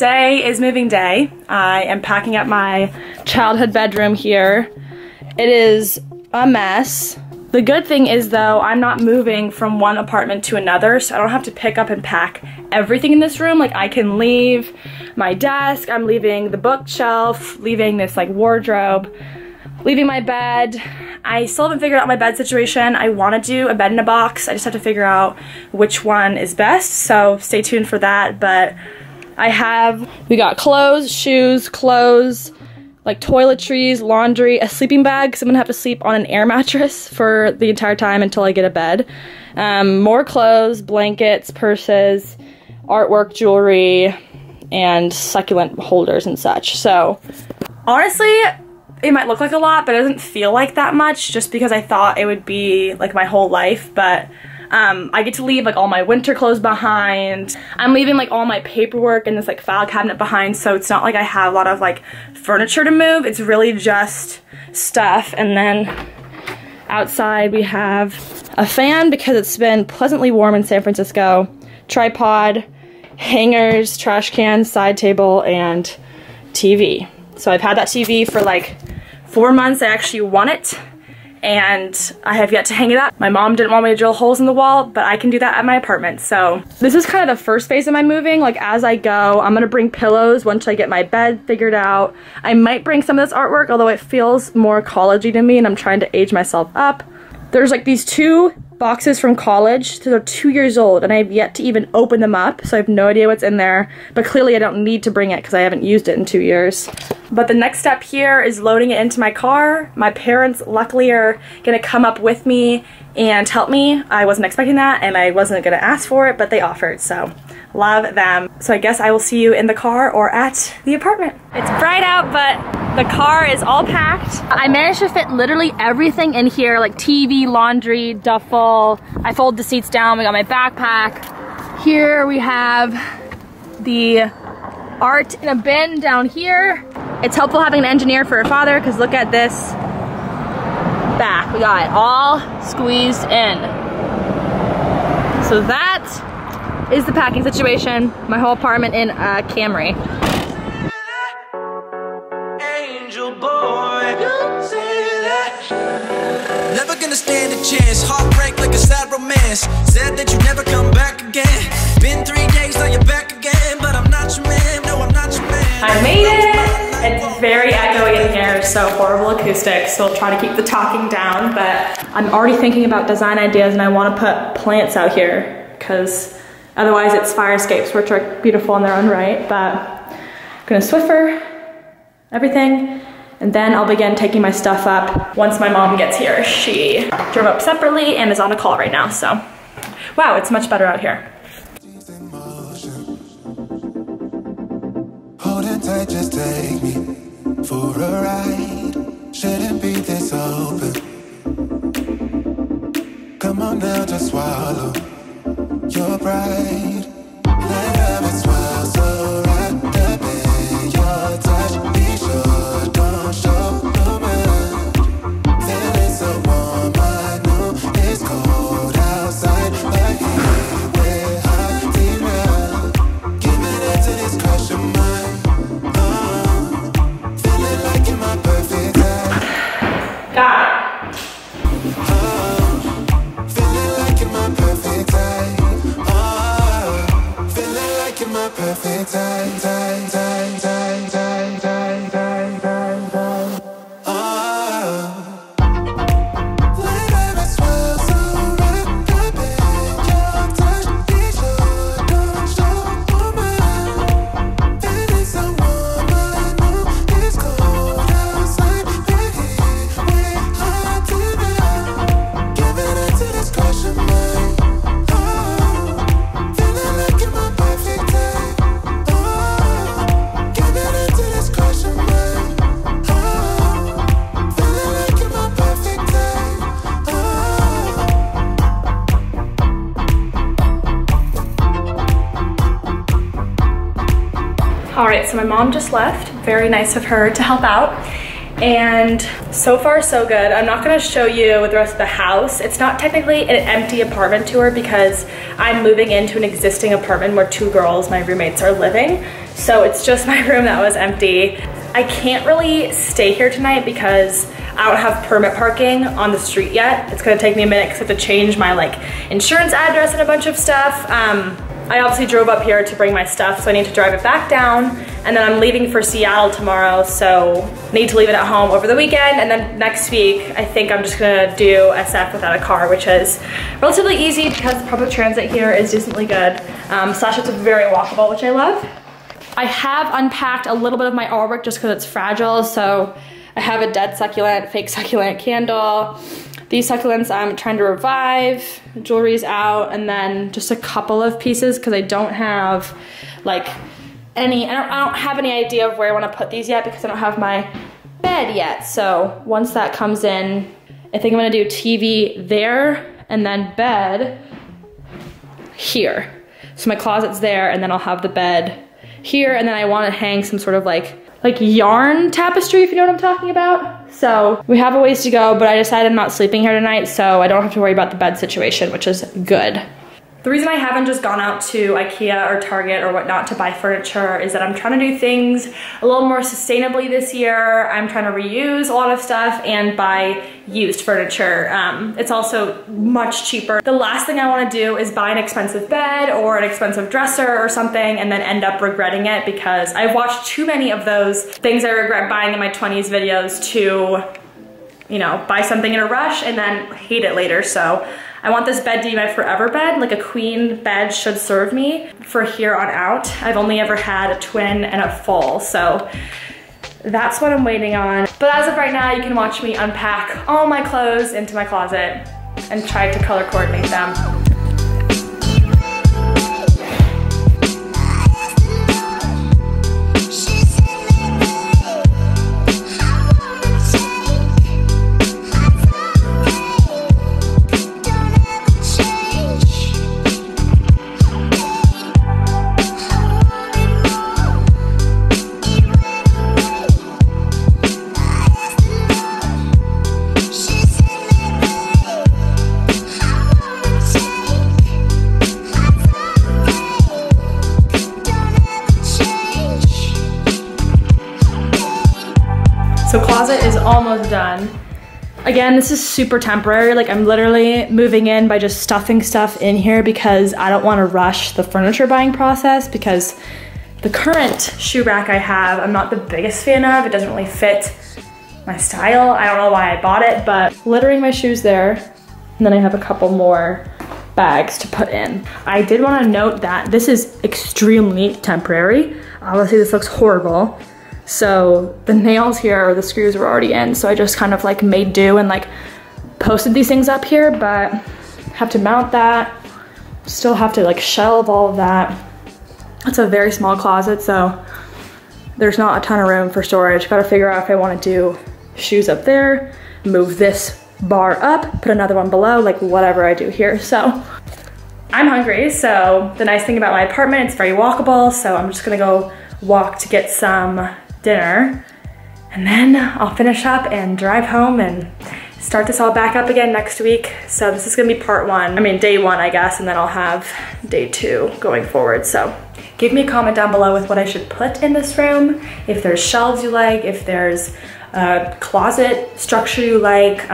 today is moving day. I am packing up my childhood bedroom here. It is a mess. The good thing is though, I'm not moving from one apartment to another, so I don't have to pick up and pack everything in this room. Like I can leave my desk, I'm leaving the bookshelf, leaving this like wardrobe, leaving my bed. I still haven't figured out my bed situation. I want to do a bed in a box. I just have to figure out which one is best, so stay tuned for that. But we got clothes, shoes, like toiletries, laundry, a sleeping bag because I'm gonna have to sleep on an air mattress for the entire time until I get a bed. More clothes, blankets, purses, artwork, jewelry, and succulent holders and such. So honestly, it might look like a lot, but it doesn't feel like that much just because I thought it would be like my whole life. But I get to leave like all my winter clothes behind. I'm leaving like all my paperwork in this like file cabinet behind, so it's not like I have a lot of like furniture to move. It's really just stuff. And then outside we have a fan because it's been pleasantly warm in San Francisco, tripod, hangers, trash cans, side table, and TV. So I've had that TV for like 4 months. I actually won it, and I have yet to hang it up. My mom didn't want me to drill holes in the wall, but I can do that at my apartment. So this is kind of the first phase of my moving. Like as I go, I'm gonna bring pillows once I get my bed figured out. I might bring some of this artwork, although it feels more college-y to me and I'm trying to age myself up. There's like these 2 boxes from college, so they're 2 years old, and I've yet to even open them up, so I have no idea what's in there, but clearly I don't need to bring it because I haven't used it in 2 years. But the next step here is loading it into my car. My parents luckily are gonna come up with me and help me. I wasn't expecting that, and I wasn't gonna ask for it, but they offered, so love them. So I guess I will see you in the car or at the apartment. It's bright out, but the car is all packed. I managed to fit literally everything in here, like TV, laundry, duffel. I fold the seats down, we got my backpack. Here we have the art in a bin down here. It's helpful having an engineer for a father because look at this back. We got it all squeezed in. So that is the packing situation. My whole apartment in Camry. Angel boy, you say that. Never gonna stand a chance. Heartbreak like a sad romance. Said that you never come back again. Been 3 days, now you're back again. But I'm not your man, no I'm not your man. I made it! It's very echoey in here, so horrible acoustics, so I'll try to keep the talking down, but I'm already thinking about design ideas and I want to put plants out here because otherwise it's fire escapes, which are beautiful in their own right. But I'm gonna Swiffer everything, and then I'll begin taking my stuff up once my mom gets here. She drove up separately and is on a call right now, so wow, it's much better out here. Holding tight, just take me for a ride. Shouldn't be this open. Come on now, just swallow your pride. Let love swell so wrapped up in your touch. Be sure, don't show no man. Feeling so warm, I know it's cold outside, but here we're hot now. Giving it to this crush of mine. Feeling like in my perfect time. Got it. Feeling like in my perfect time. Feeling like in my perfect time. All right, so my mom just left. Very nice of her to help out. And so far so good. I'm not gonna show you the rest of the house. It's not technically an empty apartment tour because I'm moving into an existing apartment where 2 girls, my roommates, are living. So it's just my room that was empty. I can't really stay here tonight because I don't have permit parking on the street yet. It's gonna take me a minute because I have to change my insurance address and a bunch of stuff. I obviously drove up here to bring my stuff, so I need to drive it back down, and then I'm leaving for Seattle tomorrow, so need to leave it at home over the weekend, and then next week, I think I'm just gonna do SF without a car, which is relatively easy because public transit here is decently good, slash it's very walkable, which I love. I have unpacked a little bit of my artwork just because it's fragile, so I have a dead succulent, fake succulent candle. These succulents I'm trying to revive, jewelry's out, and then just a couple of pieces because I don't have I don't have any idea of where I want to put these yet because I don't have my bed yet. So once that comes in, I think I'm gonna do TV there and then bed here. So my closet's there and then I'll have the bed here, and then I want to hang some sort of like yarn tapestry, if you know what I'm talking about. So we have a ways to go, but I decided I'm not sleeping here tonight, so I don't have to worry about the bed situation, which is good. The reason I haven't just gone out to IKEA or Target or whatnot to buy furniture is that I'm trying to do things a little more sustainably this year. I'm trying to reuse a lot of stuff and buy used furniture. It's also much cheaper. The last thing I want to do is buy an expensive bed or an expensive dresser or something and then end up regretting it, because I've watched too many of those things I regret buying in my 20s videos to, you know, buy something in a rush and then hate it later. So I want this bed to be my forever bed. Like a queen bed should serve me for here on out. I've only ever had a twin and a full, so that's what I'm waiting on. But as of right now, you can watch me unpack all my clothes into my closet and try to color coordinate them. So closet is almost done. Again, this is super temporary. Like, I'm literally moving in by just stuffing stuff in here because I don't want to rush the furniture buying process, because the current shoe rack I have, I'm not the biggest fan of. It doesn't really fit my style. I don't know why I bought it, but littering my shoes there. And then I have a couple more bags to put in. I did want to note that this is extremely temporary. Obviously this looks horrible. So the nails here, or the screws, were already in, so I just kind of made do and posted these things up here, but have to mount that. Still have to shelve all of that. It's a very small closet, so there's not a ton of room for storage. Gotta figure out if I want to do shoes up there, move this bar up, put another one below, whatever I do here. So I'm hungry, so the nice thing about my apartment, it's very walkable, so I'm just gonna go walk to get some dinner, and then I'll finish up and drive home and start this all back up again next week. So this is gonna be day one, I guess, and then I'll have day 2 going forward. So give me a comment down below with what I should put in this room, if there's shelves you like, if there's a closet structure you like,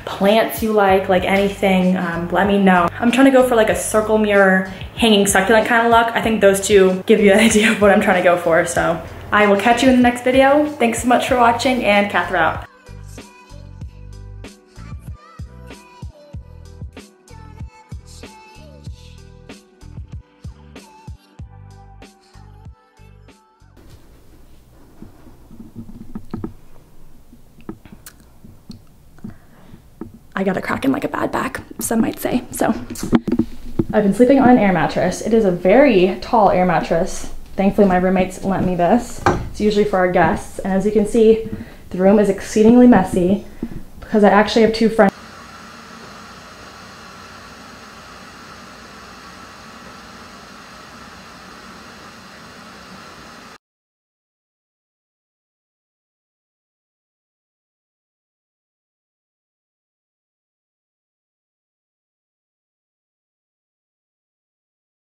plants you like anything, let me know. I'm trying to go for a circle mirror hanging succulent kind of look. I think those two give you an idea of what I'm trying to go for. So I will catch you in the next video. Thanks so much for watching, and Katherout. I got a crack in a bad back, some might say. So I've been sleeping on an air mattress. It is a very tall air mattress. Thankfully my roommates lent me this. It's usually for our guests, and as you can see, the room is exceedingly messy because I actually have 2 friends